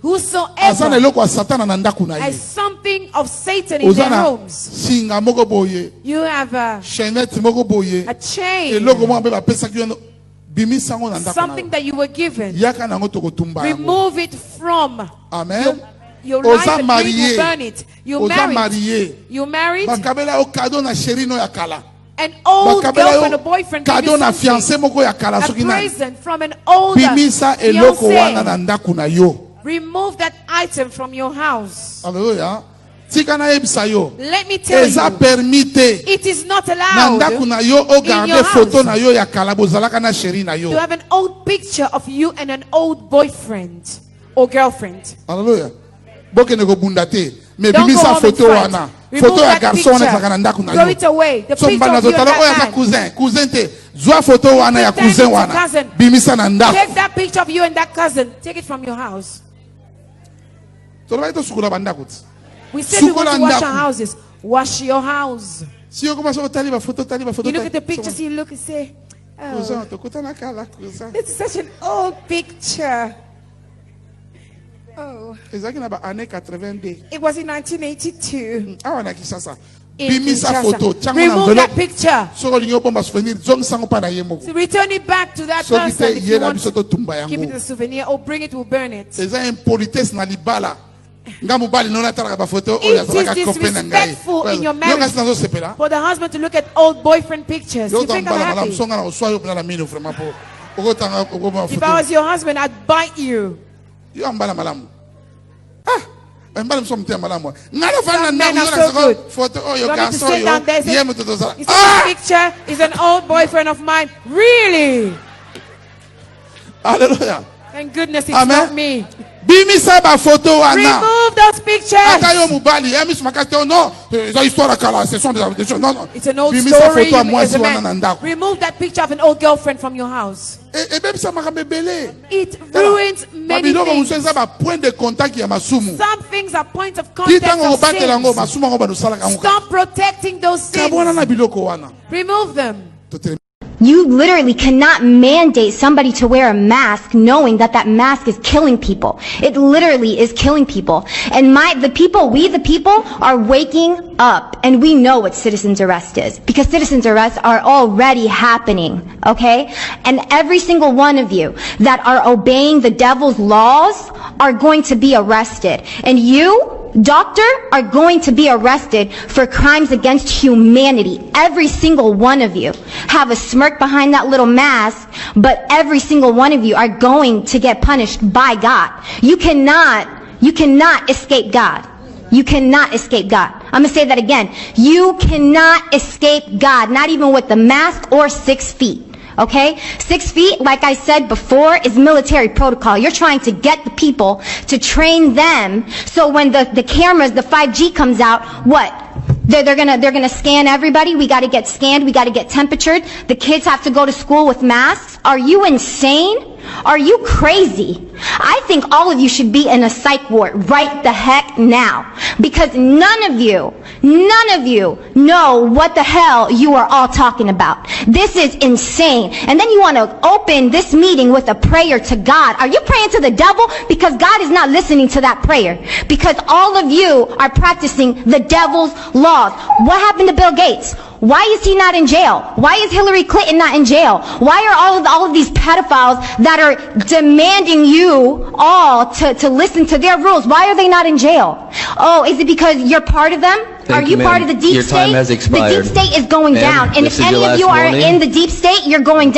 whosoever has something of Satan in their homes. You have a chain, something that you were given. Remove it from your life and you will burn it. You married. An old girlfriend or boyfriend gave you something. A present from an older fiancé. Remove that item from your house. Hallelujah. Let me tell you, it is not allowed in your house to have an old picture of you and an old boyfriend or girlfriend. Hallelujah. Don't go home and fight. Remove that picture. Throw it away. The picture of you and that man. Take that picture of you and that cousin. Take it from your house. We said we want to wash our houses. Wash your house. You look at the pictures, you look and say, oh, it's such an old picture. Oh. It was in 1982. Remove that picture. So return it back to that person if you want to keep it as a souvenir or bring it, we'll burn it. It is disrespectful in your marriage for the husband to look at old boyfriend pictures. You think I'm happy? If I was your husband, I'd bite you. Some men are so good. This picture is an old boyfriend of mine. Really? Hallelujah. Thank goodness it's not me. Remove those pictures. It's an old story. Remove that picture of an old girlfriend from your house. It ruins many things. Some things are points of contact of sins. Stop protecting those things. Remove them. You literally cannot mandate somebody to wear a mask knowing that that mask is killing people. It literally is killing people. And we the people, are waking up, and we know what citizen's arrest is, because citizen's arrests are already happening, okay? And every single one of you that are obeying the devil's laws are going to be arrested. And you, doctor, are going to be arrested for crimes against humanity. Every single one of you have a smirk behind that little mask, but every single one of you are going to get punished by God. You cannot escape God. You cannot escape God. I'm going to say that again. You cannot escape God, not even with the mask or 6 feet. Okay? 6 feet, like I said before, is military protocol. You're trying to get the people to train them, so when the cameras, the 5G comes out, what? They're gonna scan everybody. We gotta get scanned. We gotta get temperatured. The kids have to go to school with masks. Are you insane? Are you crazy? I think all of you should be in a psych ward right the heck now, because none of you know what the hell you are all talking about. This is insane. And then you want to open this meeting with a prayer to God. Are you praying to the devil? Because God is not listening to that prayer, because all of you are practicing the devil's laws. What happened to Bill Gates? Why is he not in jail? Why is Hillary Clinton not in jail? Why are all of these pedophiles that are demanding you all to listen to their rules? Why are they not in jail? Oh, is it because you're part of them? Are you part of the deep state? Your time has expired. The deep state is going down. And if any of you are in the deep state, you're going down.